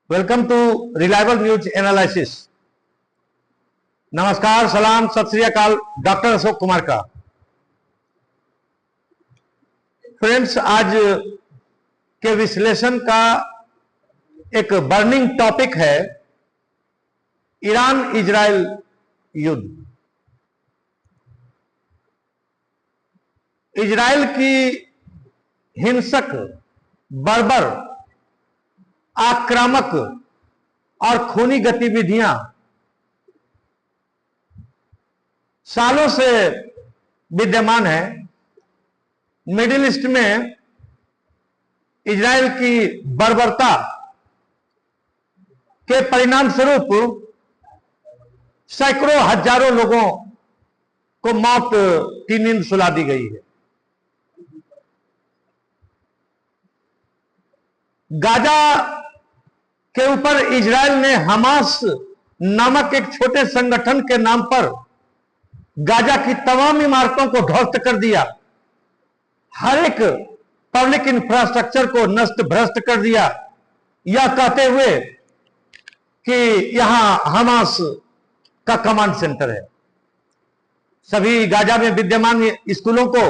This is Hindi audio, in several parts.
Welcome to reliable news analysis. नमस्कार, सलाम, सत श्री अकाल। डॉक्टर अशोक कुमार का। फ्रेंड्स, आज के विश्लेषण का एक बर्निंग टॉपिक है ईरान इजराइल युद्ध। इजराइल की हिंसक, बर्बर, आक्रामक और खूनी गतिविधियां सालों से विद्यमान है। मिडिल ईस्ट में इजराइल की बर्बरता के परिणाम स्वरूप सैकड़ों हजारों लोगों को मौत की नींद सुला दी गई है। गाजा के ऊपर इजराइल ने हमास नामक एक छोटे संगठन के नाम पर गाजा की तमाम इमारतों को ध्वस्त कर दिया। हर एक पब्लिक इंफ्रास्ट्रक्चर को नष्ट भ्रष्ट कर दिया, यह कहते हुए कि यहां हमास का कमांड सेंटर है। सभी गाजा में विद्यमान स्कूलों को,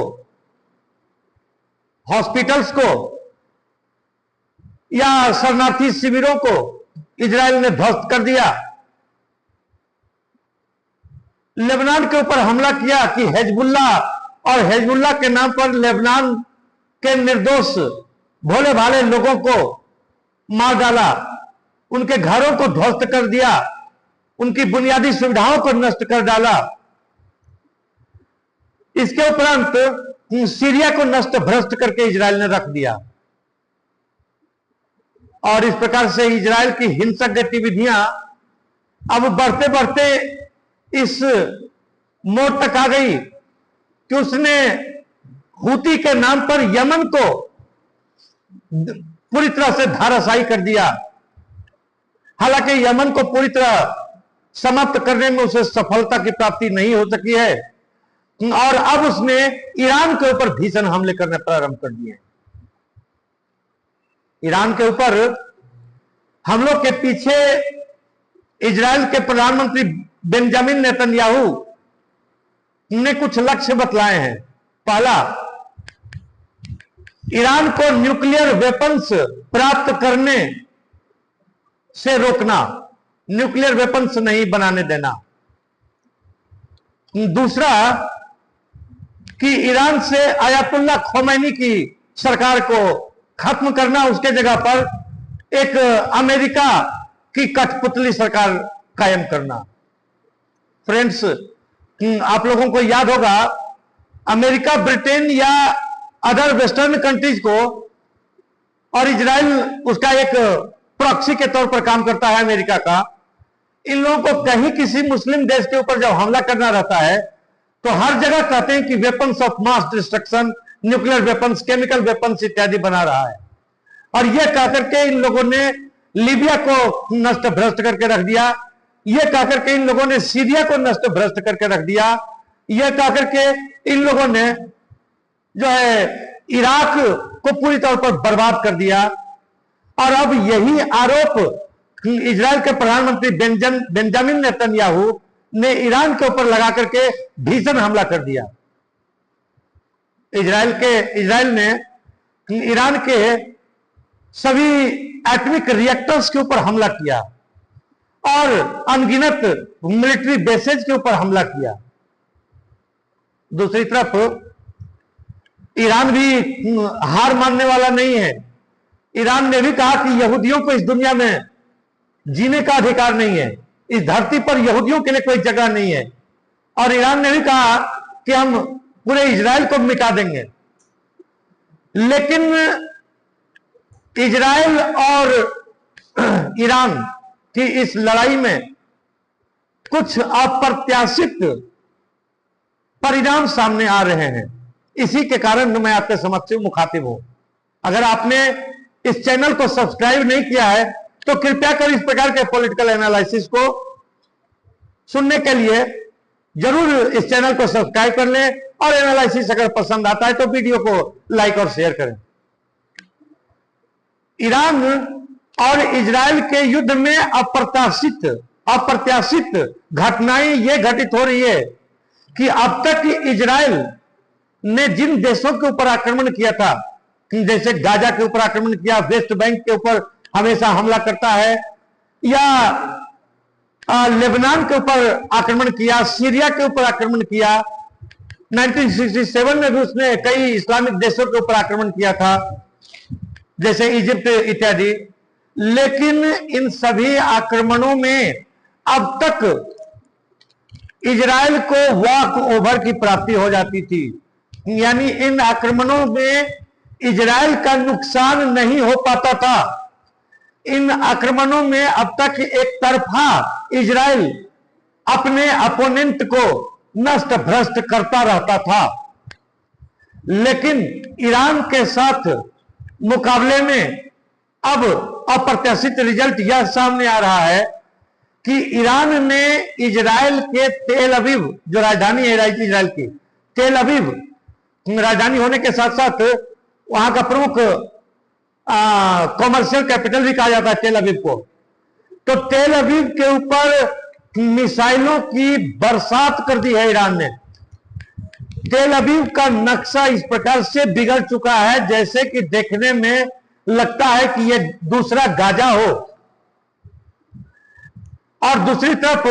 हॉस्पिटल्स को या शरणार्थी शिविरों को इजराइल ने ध्वस्त कर दिया। लेबनान के ऊपर हमला किया कि हिजबुल्लाह, और हिजबुल्लाह के नाम पर लेबनान के निर्दोष भोले भाले लोगों को मार डाला, उनके घरों को ध्वस्त कर दिया, उनकी बुनियादी सुविधाओं को नष्ट कर डाला। इसके उपरांत सीरिया को नष्ट भ्रष्ट करके इजराइल ने रख दिया। और इस प्रकार से इजराइल की हिंसक गतिविधियां अब बढ़ते बढ़ते इस मोड़ तक आ गई कि उसने हूती के नाम पर यमन को पूरी तरह से धाराशायी कर दिया। हालांकि यमन को पूरी तरह समाप्त करने में उसे सफलता की प्राप्ति नहीं हो सकी है, और अब उसने ईरान के ऊपर भीषण हमले करने प्रारंभ कर दिए। ईरान के ऊपर हमलों के पीछे इजराइल के प्रधानमंत्री बेंजामिन नेतन्याहू ने कुछ लक्ष्य बतलाए हैं। पहला, ईरान को न्यूक्लियर वेपन्स प्राप्त करने से रोकना, न्यूक्लियर वेपन्स नहीं बनाने देना। दूसरा, कि ईरान से आयतुल्लाह खोमैनी की सरकार को खत्म करना, उसके जगह पर एक अमेरिका की कठपुतली सरकार कायम करना। फ्रेंड्स, आप लोगों को याद होगा, अमेरिका, ब्रिटेन या अदर वेस्टर्न कंट्रीज को, और इजराइल उसका एक प्रॉक्सी के तौर पर काम करता है अमेरिका का, इन लोगों को कहीं किसी मुस्लिम देश के ऊपर जब हमला करना रहता है तो हर जगह कहते हैं कि weapons of mass destruction, nuclear weapons, chemical weapons इत्यादि बना रहा है। और यह कहकर के इन लोगों ने लीबिया को नष्ट भ्रष्ट करके रख दिया, यह कहकर के इन लोगों ने सीरिया को नष्ट भ्रष्ट करके रख दिया, यह कहकर के इन लोगों ने जो है इराक को पूरी तौर पर बर्बाद कर दिया। और अब यही आरोप इजराइल के प्रधानमंत्री बेंजामिन नेतन्याहू ने ईरान के ऊपर लगा करके भीषण हमला कर दिया। इजराइल ने ईरान के सभी एटॉमिक रिएक्टर्स के ऊपर हमला किया और अनगिनत मिलिट्री बेसेज के ऊपर हमला किया। दूसरी तरफ ईरान भी हार मानने वाला नहीं है। ईरान ने भी कहा कि यहूदियों को इस दुनिया में जीने का अधिकार नहीं है, इस धरती पर यहूदियों के लिए कोई जगह नहीं है। और ईरान ने भी कहा कि हम पूरे इजराइल को मिटा देंगे। लेकिन इजराइल और ईरान की इस लड़ाई में कुछ अप्रत्याशित परिणाम सामने आ रहे हैं। इसी के कारण मैं आपके समक्ष मुखातिब हूं। अगर आपने इस चैनल को सब्सक्राइब नहीं किया है तो कृपया कर इस प्रकार के पॉलिटिकल एनालिसिस को सुनने के लिए जरूर इस चैनल को सब्सक्राइब कर लें, और एनालिसिस अगर पसंद आता है तो वीडियो को लाइक और शेयर करें। ईरान और इजराइल के युद्ध में अप्रत्याशित घटनाएं ये घटित हो रही है कि अब तक इजराइल ने जिन देशों के ऊपर आक्रमण किया था, जैसे गाजा के ऊपर आक्रमण किया, वेस्ट बैंक के ऊपर हमेशा हमला करता है, या लेबनान के ऊपर आक्रमण किया, सीरिया के ऊपर आक्रमण किया, 1967 में भी उसने कई इस्लामिक देशों के ऊपर आक्रमण किया था, जैसे इजिप्ट इत्यादि। लेकिन इन सभी आक्रमणों में अब तक इजराइल को वॉक ओवर की प्राप्ति हो जाती थी, यानी इन आक्रमणों में इजराइल का नुकसान नहीं हो पाता था। इन आक्रमणों में अब तक एक तरफा इजराइल अपने अपोनेंट को नष्ट भ्रष्ट करता रहता था। लेकिन ईरान के साथ मुकाबले में अब अप्रत्याशित रिजल्ट यह सामने आ रहा है कि ईरान ने इजराइल के तेल अवीव, जो राजधानी है इजराइल की, तेल अवीव राजधानी होने के साथ साथ वहां का प्रमुख कॉमर्शियल कैपिटल भी कहा जाता है तेल अवीव को, तो तेल अवीव के ऊपर मिसाइलों की बरसात कर दी है ईरान ने। तेल अवीव का नक्शा इस प्रकार से बिगड़ चुका है जैसे कि देखने में लगता है कि यह दूसरा गाजा हो। और दूसरी तरफ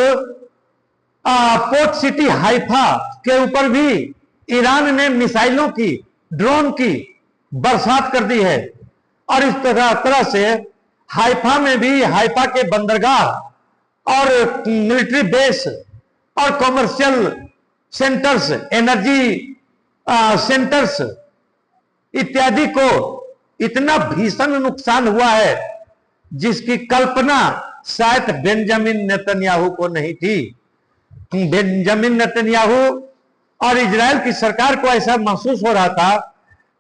पोर्ट सिटी हाइफा के ऊपर भी ईरान ने मिसाइलों की, ड्रोन की बरसात कर दी है। और इस तरह से हाइफा में भी, हाइफा के बंदरगाह और मिलिट्री बेस और कॉमर्शियल सेंटर्स, एनर्जी सेंटर्स इत्यादि को इतना भीषण नुकसान हुआ है जिसकी कल्पना शायद बेंजामिन नेतन्याहू को नहीं थी। बेंजामिन नेतन्याहू और इजराइल की सरकार को ऐसा महसूस हो रहा था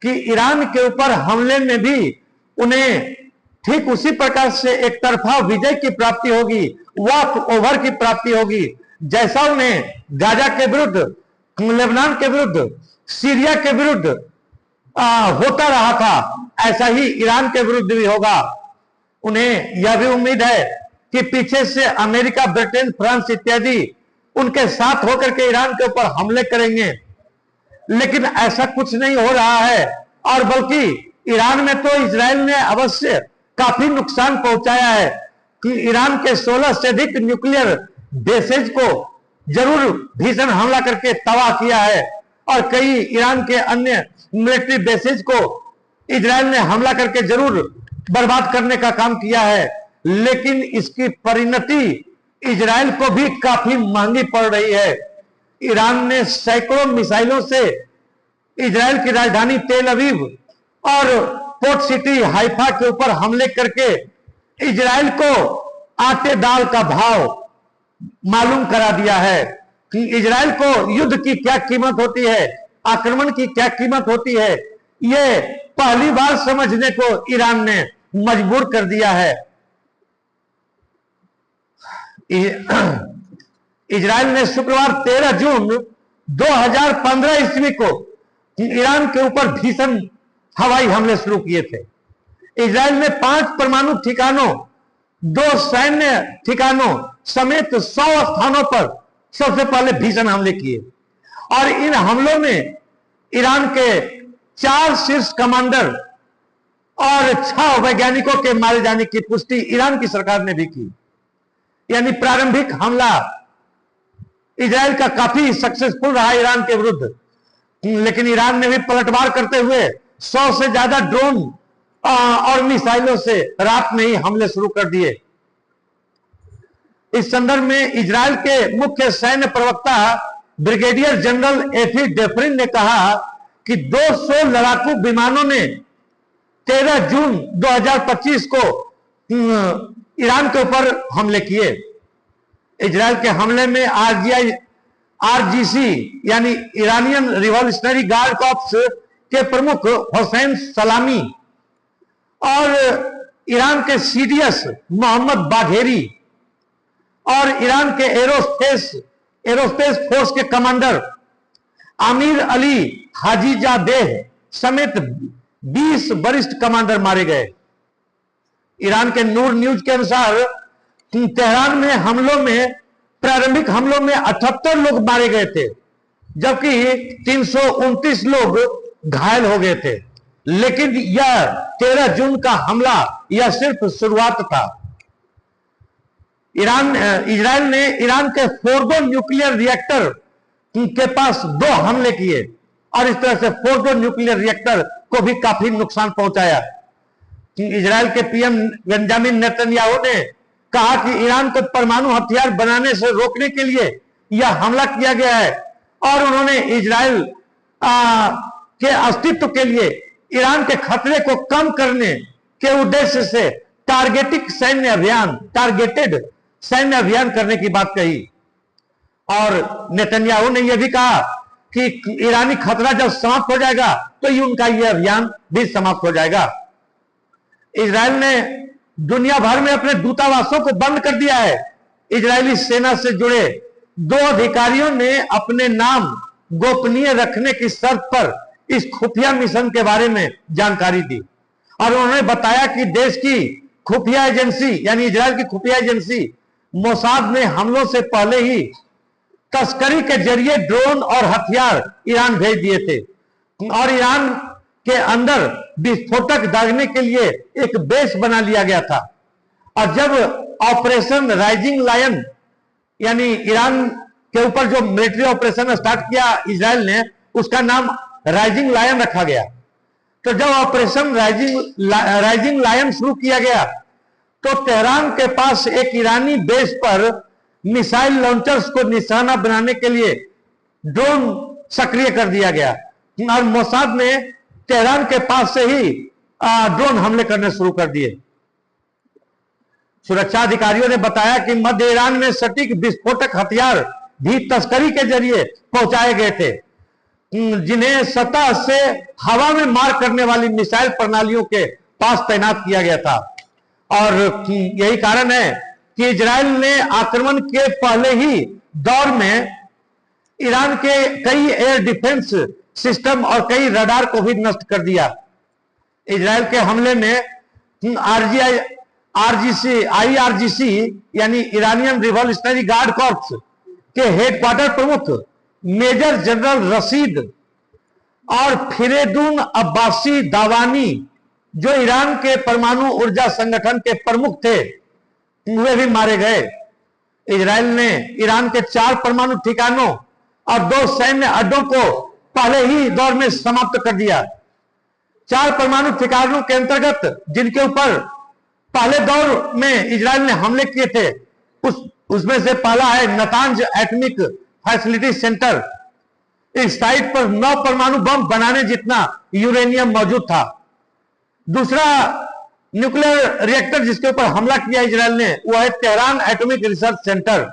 कि ईरान के ऊपर हमले में भी उन्हें ठीक उसी प्रकार से एक तरफा विजय की प्राप्ति होगी, वॉक ओवर की प्राप्ति होगी, जैसा उन्हें गाजा के विरुद्ध, लेबनान के विरुद्ध, सीरिया के विरुद्ध होता रहा था, ऐसा ही ईरान के विरुद्ध भी होगा। उन्हें यह भी उम्मीद है कि पीछे से अमेरिका, ब्रिटेन, फ्रांस इत्यादि उनके साथ होकर के ईरान के ऊपर हमले करेंगे। लेकिन ऐसा कुछ नहीं हो रहा है, और बल्कि ईरान में तो इजराइल ने अवश्य काफी नुकसान पहुंचाया है कि ईरान के 16 से अधिक न्यूक्लियर बेसेज को जरूर भीषण हमला करके तबाह किया है, और कई ईरान के अन्य मिलिट्री बेसेज को इजराइल ने हमला करके जरूर बर्बाद करने का काम किया है। लेकिन इसकी परिणति इजराइल को भी काफी महंगी पड़ रही है। ईरान ने सैकड़ों मिसाइलों से इजराइल की राजधानी तेल अवीव और पोर्ट सिटी हाइफा के ऊपर हमले करके इजराइल को आटे दाल का भाव मालूम करा दिया है कि इजराइल को युद्ध की क्या कीमत होती है, आक्रमण की क्या कीमत होती है। यह पहली बार समझने को ईरान ने मजबूर कर दिया है। इजराइल ने शुक्रवार 13 जून 2015 ईस्वी को ईरान के ऊपर भीषण हवाई हमले शुरू किए थे। इजराइल ने 5 परमाणु ठिकानों, 2 सैन्य ठिकानों समेत 100 स्थानों पर सबसे पहले भीषण हमले किए, और इन हमलों में ईरान के 4 शीर्ष कमांडर और 6 वैज्ञानिकों के मारे जाने की पुष्टि ईरान की सरकार ने भी की। यानी प्रारंभिक हमला इजराइल का काफी सक्सेसफुल रहा ईरान के विरुद्ध, लेकिन ईरान ने भी पलटवार करते हुए 100 से ज्यादा ड्रोन और मिसाइलों से रात में ही हमले शुरू कर दिए। इस संदर्भ में इजराइल के मुख्य सैन्य प्रवक्ता ब्रिगेडियर जनरल एफी डेफरिन ने कहा कि 200 लड़ाकू विमानों ने 13 जून 2025 को ईरान के ऊपर हमले किए। इजराइल के हमले में आरजीसी यानी ईरानियन रिवॉल्यूशनरी गार्ड कॉर्प्स के प्रमुख हुसैन सलामी और ईरान के सीडीएस मोहम्मद बाघेरी और ईरान के एरोस्पेस फोर्स के कमांडर आमिर अली हाजीजादेह समेत 20 वरिष्ठ कमांडर मारे गए। ईरान के नूर न्यूज के अनुसार तेहरान में हमलों में, प्रारंभिक हमलों में 78 लोग मारे गए थे, जबकि 329 लोग घायल हो गए थे। लेकिन यह 13 जून का हमला यह सिर्फ शुरुआत था। इजराइल ने ईरान के फोर्डो न्यूक्लियर रिएक्टर के पास 2 हमले किए और इस तरह से फोर्डो न्यूक्लियर रिएक्टर को भी काफी नुकसान पहुंचाया। इजराइल के पीएम बेंजामिन नेतन्याहू ने कहा कि ईरान को परमाणु हथियार बनाने से रोकने के लिए यह हमला किया गया है और उन्होंने इजराइल के अस्तित्व के लिए ईरान के खतरे को कम करने के उद्देश्य से टारगेटेड सैन्य अभियान करने की बात कही। और नेतन्याहू ने यह भी कहा कि ईरानी खतरा जब समाप्त हो जाएगा तो ये उनका यह अभियान भी समाप्त हो जाएगा। इजराइल ने दुनिया भर में अपने दूतावासों को बंद कर दिया है। इजरायली सेना से जुड़े 2 अधिकारियों ने अपने नाम गोपनीय रखने की शर्त पर इस खुफिया मिशन के बारे में जानकारी दी और उन्होंने बताया कि देश की खुफिया एजेंसी यानी इजराइल की खुफिया एजेंसी मोसाद ने हमलों से पहले ही तस्करी के जरिए ड्रोन और हथियार ईरान भेज दिए थे और ईरान के अंदर विस्फोटक दागने के लिए एक बेस बना लिया गया था। और जब ऑपरेशन राइजिंग लायन यानी ईरान के ऊपर जो मिलिट्री ऑपरेशन स्टार्ट किया इजराइल ने, उसका नाम राइजिंग लायन रखा गया। तो जब ऑपरेशन राइजिंग लायन शुरू किया गया तो तेहरान के पास एक ईरानी बेस पर मिसाइल लॉन्चर्स को निशाना बनाने के लिए ड्रोन सक्रिय कर दिया गया और मोसाद ने तेहरान के पास से ही ड्रोन हमले करने शुरू कर दिए। सुरक्षा अधिकारियों ने बताया कि मध्य ईरान में सटीक विस्फोटक हथियार भी तस्करी के जरिए पहुंचाए गए थे, जिन्हें सतह से हवा में मार करने वाली मिसाइल प्रणालियों के पास तैनात किया गया था। और यही कारण है कि इजराइल ने आक्रमण के पहले ही दौर में ईरान के कई एयर डिफेंस सिस्टम और कई रडार को भी नष्ट कर दिया। इजराइल के हमले में आईआरजीसी यानी ईरानियन रिवॉल्यूशनरी गार्ड कॉर्प्स के हेडक्वार्टर प्रमुख मेजर जनरल रशीद और फिरेदून अब्बासी दावानी, जो ईरान के परमाणु ऊर्जा संगठन के प्रमुख थे, वे भी मारे गए। इजराइल ने ईरान के 4 परमाणु ठिकानों और 2 सैन्य अड्डों को पहले ही दौर में समाप्त कर दिया। 4 परमाणु ठिकानों के अंतर्गत जिनके ऊपर पहले दौर में इजराइल ने हमले किए थे, उसमें से पहला है नतांज एटॉमिक फैसिलिटी सेंटर। इस साइट पर 9 परमाणु बम बनाने जितना यूरेनियम मौजूद था। दूसरा न्यूक्लियर रिएक्टर जिसके ऊपर हमला किया इजराइल ने, वो है तेहरान एटॉमिक रिसर्च सेंटर।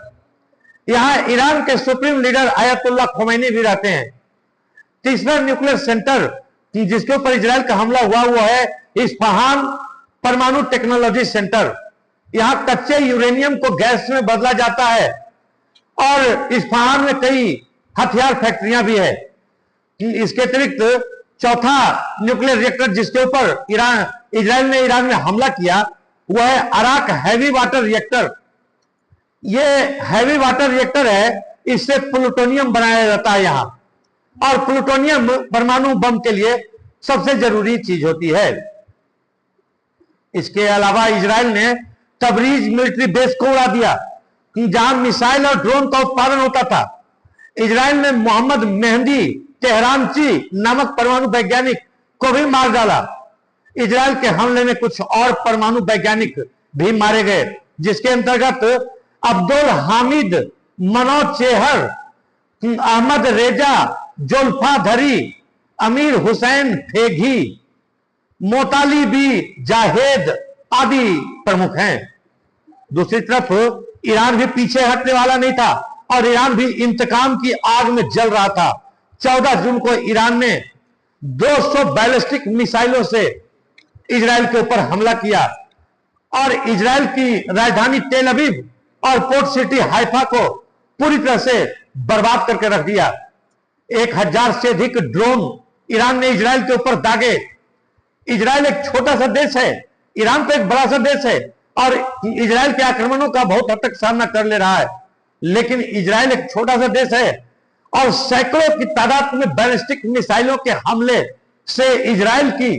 यहां ईरान के सुप्रीम लीडर आयतुल्लाह खोमैनी भी रहते हैं। तीसरा न्यूक्लियर सेंटर जिसके ऊपर इजराइल का हमला हुआ वो है इस्फहान परमाणु टेक्नोलॉजी सेंटर। यहां कच्चे यूरेनियम को गैस में बदला जाता है और इस्फहान में कई हथियार फैक्ट्रियां भी है। इसके अतिरिक्त चौथा न्यूक्लियर रिएक्टर जिसके ऊपर इजराइल ने ईरान में हमला किया वह है अराक हैवी वाटर रिएक्टर। यह हैवी वाटर रिएक्टर है, इससे प्लूटोनियम बनाया जाता है यहां, और प्लूटोनियम परमाणु बम के लिए सबसे जरूरी चीज होती है। इसके अलावा इजराइल ने तबरीज मिलिट्री बेस को उड़ा दिया जहां मिसाइल और ड्रोन का उत्पादन होता था। इजराइल ने मोहम्मद मेहंदी तेहरानची नामक परमाणु वैज्ञानिक को भी मार डाला। इजराइल के हमले में कुछ और परमाणु वैज्ञानिक भी मारे गए, जिसके अंतर्गत अब्दुल हामिद मनोचेहर, अहमद रेजा जोल्फाधरी, अमीर हुसैन फेघी, मोतालिबी जाहेद आदि प्रमुख हैं। दूसरी तरफ ईरान भी पीछे हटने वाला नहीं था और ईरान भी इंतकाम की आग में जल रहा था। 14 जून को ईरान ने 200 बैलिस्टिक मिसाइलों से इजराइल के ऊपर हमला किया और इजराइल की राजधानी तेल अवीव और पोर्ट सिटी हाइफा को पूरी तरह से बर्बाद करके रख दिया। 1000 से अधिक ड्रोन ईरान ने इजराइल के ऊपर दागे। इजराइल एक छोटा सा देश है, ईरान तो एक बड़ा सा देश है और इजराइल के आक्रमणों का बहुत हद तक सामना कर ले रहा है, लेकिन इजराइल एक छोटा सा देश है और सैकड़ों की तादाद में बैलिस्टिक मिसाइलों के हमले से इजराइल की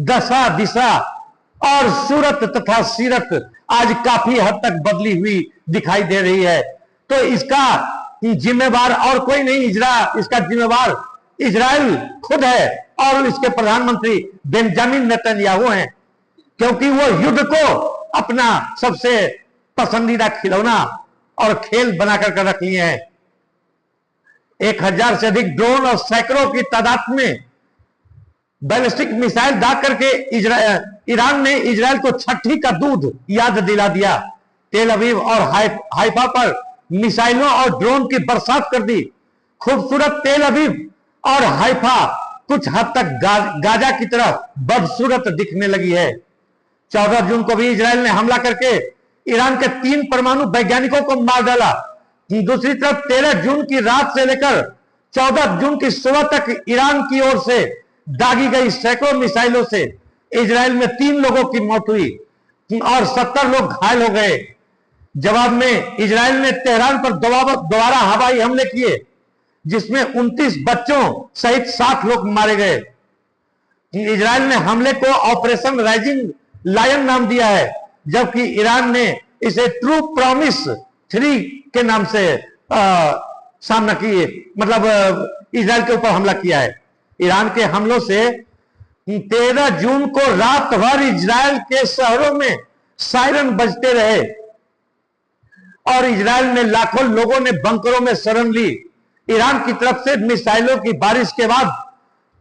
दशा दिशा और सूरत तथा सीरत आज काफी हद तक बदली हुई दिखाई दे रही है। तो इसका जिम्मेवार और कोई नहीं, इसका जिम्मेवार इजराइल खुद है और इसके प्रधानमंत्री बेंजामिन नेतन्याहू हैं, क्योंकि वो युद्ध को अपना सबसे पसंदीदा खिलौना और खेल बनाकर कर रख लिए हैं। 1000 से अधिक ड्रोन और सैकड़ों की तादाद में बैलिस्टिक मिसाइल दाग करके ईरान ने इजराइल को छठी का दूध याद दिला दिया। तेल अवीव और हाइफा पर मिसाइलों और ड्रोन की बरसात कर दी। खूबसूरत तेल अवीव और हाइफा कुछ हद तक गाजा की तरह बदसूरत दिखने लगी है। 14 जून को भी इजराइल ने हमला करके ईरान के 3 परमाणु वैज्ञानिकों को मार डाला। दूसरी तरफ 13 जून की रात से लेकर 14 जून की सुबह तक ईरान की ओर से दागी गई सैकड़ों मिसाइलों से इजराइल में 3 लोगों की मौत हुई और 70 लोग घायल हो गए। जवाब में इजराइल ने तेहरान पर दोबारा हवाई हमले किए, जिसमें 29 बच्चों सहित 60 लोग मारे गए। इजराइल ने हमले को ऑपरेशन राइजिंग लायन नाम दिया है, जबकि ईरान ने इसे ट्रू प्रॉमिस 3 के नाम से सामना किए, मतलब इजराइल के ऊपर हमला किया है। ईरान के हमलों से 13 जून को रात भर इजराइल के शहरों में सायरन बजते रहे और इजराइल में लाखों लोगों ने बंकरों में शरण ली। ईरान की तरफ से मिसाइलों की बारिश के बाद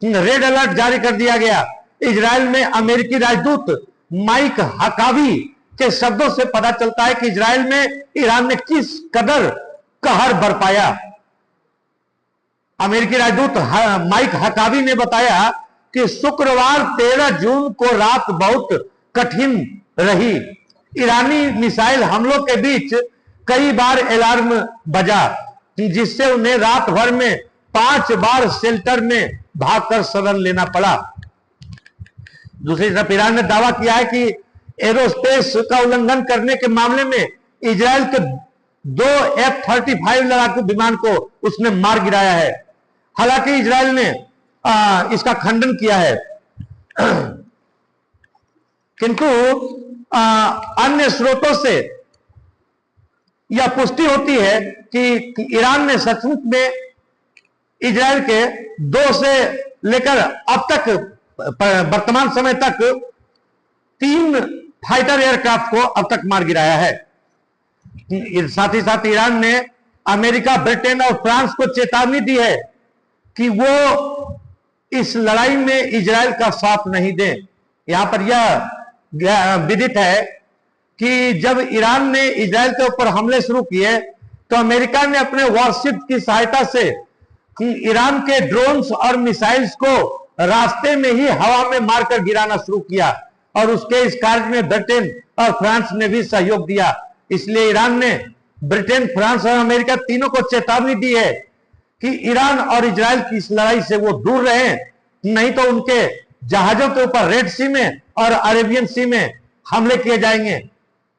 रेड अलर्ट जारी कर दिया गया। इजराइल में अमेरिकी राजदूत माइक हकावी के शब्दों से पता चलता है कि इजराइल में ईरान ने किस कदर कहर बरपाया। अमेरिकी राजदूत माइक हकावी ने बताया कि शुक्रवार 13 जून को रात बहुत कठिन रही। ईरानी मिसाइल हमलों के बीच कई बार अलार्म बजा, जिससे उन्हें रात भर में 5 बार शेल्टर में भागकर शरण लेना पड़ा। दूसरी तरफ ईरान ने दावा किया है कि एरोस्पेस का उल्लंघन करने के मामले में इजराइल के 2 F-35 लड़ाकू विमान को उसने मार गिराया है। हालांकि इजराइल ने इसका खंडन किया है, किंतु अन्य स्रोतों से यह पुष्टि होती है कि ईरान ने सचमुच में इजराइल के 2 से लेकर अब तक वर्तमान समय तक 3 फाइटर एयरक्राफ्ट को अब तक मार गिराया है। साथ ही साथ ईरान ने अमेरिका, ब्रिटेन और फ्रांस को चेतावनी दी है कि वो इस लड़ाई में इजराइल का साथ नहीं दें। यहां पर यह विदित है कि जब ईरान ने इजराइल के ऊपर हमले शुरू किए तो अमेरिका ने अपने वॉरशिप की सहायता से ईरान के ड्रोन्स और मिसाइल्स को रास्ते में ही हवा में मारकर गिराना शुरू किया और उसके इस कार्य में ब्रिटेन और फ्रांस ने भी सहयोग दिया। इसलिए ईरान ने ब्रिटेन, फ्रांस और अमेरिका तीनों को चेतावनी दी है कि ईरान और इजराइल की इस लड़ाई से वो दूर रहें, नहीं तो उनके जहाजों के ऊपर रेड सी में और अरेबियन सी में हमले किए जाएंगे।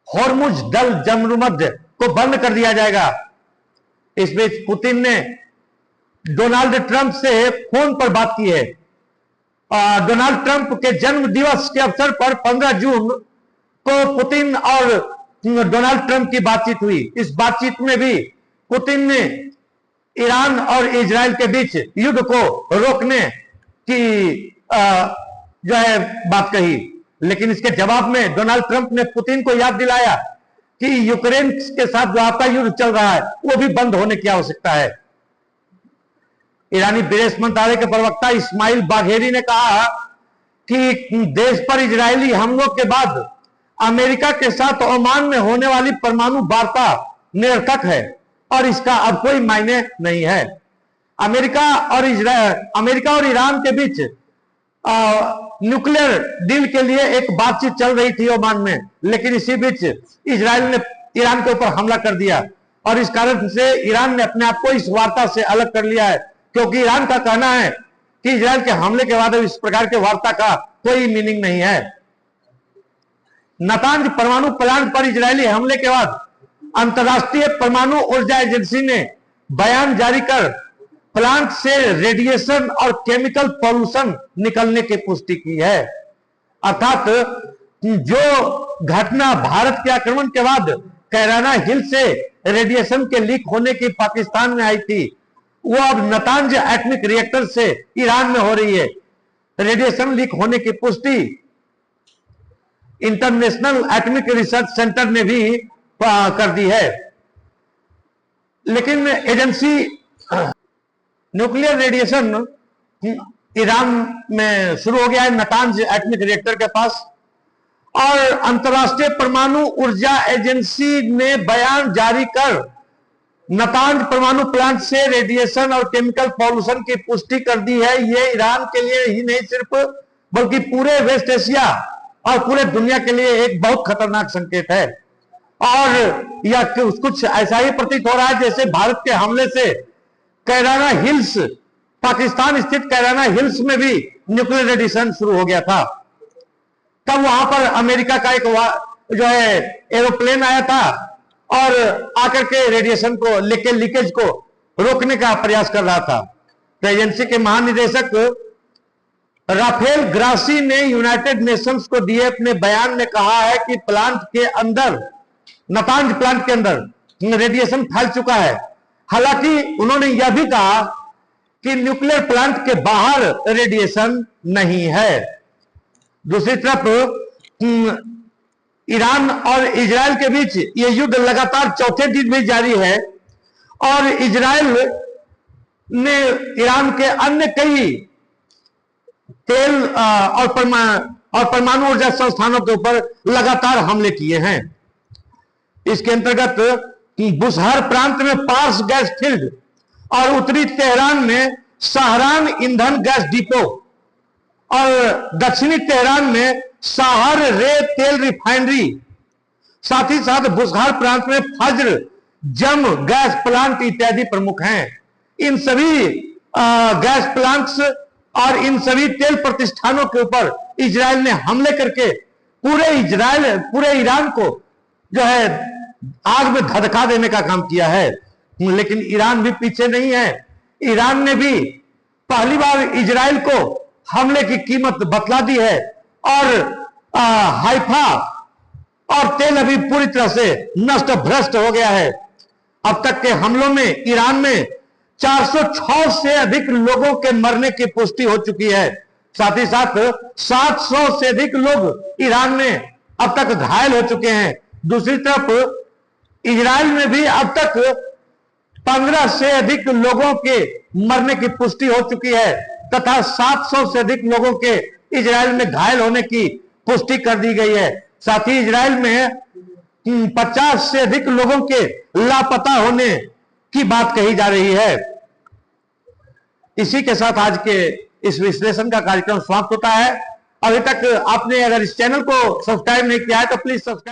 हॉर्मुज डल जमरुमध्य को बंद कर दिया जाएगा। इस बीच पुतिन ने डोनाल्ड ट्रंप से फोन पर बात की है। डोनाल्ड ट्रंप के जन्म दिवस के अवसर पर 15 जून को पुतिन और डोनाल्ड ट्रंप की बातचीत हुई। इस बातचीत में भी पुतिन ने ईरान और इजराइल के बीच युद्ध को रोकने की जो है बात कही, लेकिन इसके जवाब में डोनाल्ड ट्रंप ने पुतिन को याद दिलाया कि यूक्रेन के साथ जो आपका युद्ध चल रहा है वो भी बंद होने की आवश्यकता है। ईरानी विदेश मंत्रालय के प्रवक्ता इस्माइल बाघेरी ने कहा कि देश पर इजरायली हमलों के बाद अमेरिका के साथ ओमान में होने वाली परमाणु वार्ता निरर्थक है और इसका अब कोई मायने नहीं है। अमेरिका और ईरान के बीच न्यूक्लियर डील के लिए एक बातचीत चल रही थी ओमान में, लेकिन इसी बीच इजराइल ने ईरान के ऊपर हमला कर दिया और इस कारण से ईरान ने अपने आप को इस वार्ता से अलग कर लिया है, क्योंकि ईरान का कहना है कि इजराइल के हमले के बाद इस प्रकार के वार्ता का कोई मीनिंग नहीं है। नातांज परमाणु प्लांट पर इजरायली हमले के बाद अंतर्राष्ट्रीय परमाणु ऊर्जा एजेंसी ने बयान जारी कर प्लांट से रेडिएशन और केमिकल पॉल्यूशन निकलने की पुष्टि की है। अर्थात जो घटना भारत के आक्रमण के बाद कैराना हिल से रेडिएशन के लीक होने की पाकिस्तान में आई थी, वो अब नातांज एटॉमिक रिएक्टर से ईरान में हो रही है। रेडिएशन लीक होने की पुष्टि इंटरनेशनल एटॉमिक रिसर्च सेंटर ने भी कर दी है। लेकिन एजेंसी न्यूक्लियर रेडिएशन ईरान में शुरू हो गया है, नातांज एटॉमिक रिएक्टर के पास, और अंतर्राष्ट्रीय परमाणु ऊर्जा एजेंसी ने बयान जारी कर नातांज परमाणु प्लांट से रेडिएशन और केमिकल पॉल्यूशन की पुष्टि कर दी है। ये ईरान के लिए ही नहीं सिर्फ बल्कि पूरे वेस्ट एशिया और पूरे दुनिया के लिए एक बहुत खतरनाक संकेत है। और यह कुछ ऐसा ही प्रतीत हो रहा है जैसे भारत के हमले से कैराना हिल्स, पाकिस्तान स्थित कैराना हिल्स में भी न्यूक्लियर रेडिएशन शुरू हो गया था। तब वहां पर अमेरिका का एक जो है एरोप्लेन आया था और आकर के रेडिएशन को लीकेज को रोकने का प्रयास कर रहा था। तो एजेंसी के महानिदेशक राफेल ग्रासी ने यूनाइटेड नेशंस को दिए अपने बयान में कहा है कि प्लांट के अंदर, नातांज प्लांट के अंदर रेडिएशन फैल चुका है। हालांकि उन्होंने यह भी कहा कि न्यूक्लियर प्लांट के बाहर रेडिएशन नहीं है। दूसरी तरफ ईरान और इजराइल के बीच यह युद्ध लगातार चौथे दिन भी जारी है और इजराइल ने ईरान के अन्य कई तेल और परमाणु ऊर्जा संस्थानों के ऊपर लगातार हमले किए हैं। इसके अंतर्गत बुशहर प्रांत में पार्स गैस फील्ड और उत्तरी तेहरान में शाहरान ईंधन गैस डिपो और दक्षिणी तेहरान में शाहर रे तेल रिफाइनरी, साथ ही साथ बुशहर प्रांत में फज्र जम गैस प्लांट इत्यादि प्रमुख हैं। इन सभी गैस प्लांट्स और इन सभी तेल प्रतिष्ठानों के ऊपर इजराइल ने हमले करके पूरे ईरान को जो है आग में धधका देने का काम किया है। लेकिन ईरान भी पीछे नहीं है। ईरान ने भी पहली बार इजराइल को हमले की कीमत बतला दी है और हाइफा और तेल अवीव पूरी तरह से नष्ट भ्रष्ट हो गया है। अब तक के हमलों में ईरान में 406 से अधिक लोगों के मरने की पुष्टि हो चुकी है। साथ ही साथ 700 से अधिक लोग ईरान में अब तक घायल हो चुके हैं। दूसरी तरफ इजराइल में भी अब तक 15 से अधिक लोगों के मरने की पुष्टि हो चुकी है तथा 700 से अधिक लोगों के इजराइल में घायल होने की पुष्टि कर दी गई है। साथ ही इजराइल में 50 से अधिक लोगों के लापता होने की बात कही जा रही है। इसी के साथ आज के इस विश्लेषण का कार्यक्रम समाप्त होता है। अभी तक आपने अगर इस चैनल को सब्सक्राइब नहीं किया है तो प्लीज सब्सक्राइब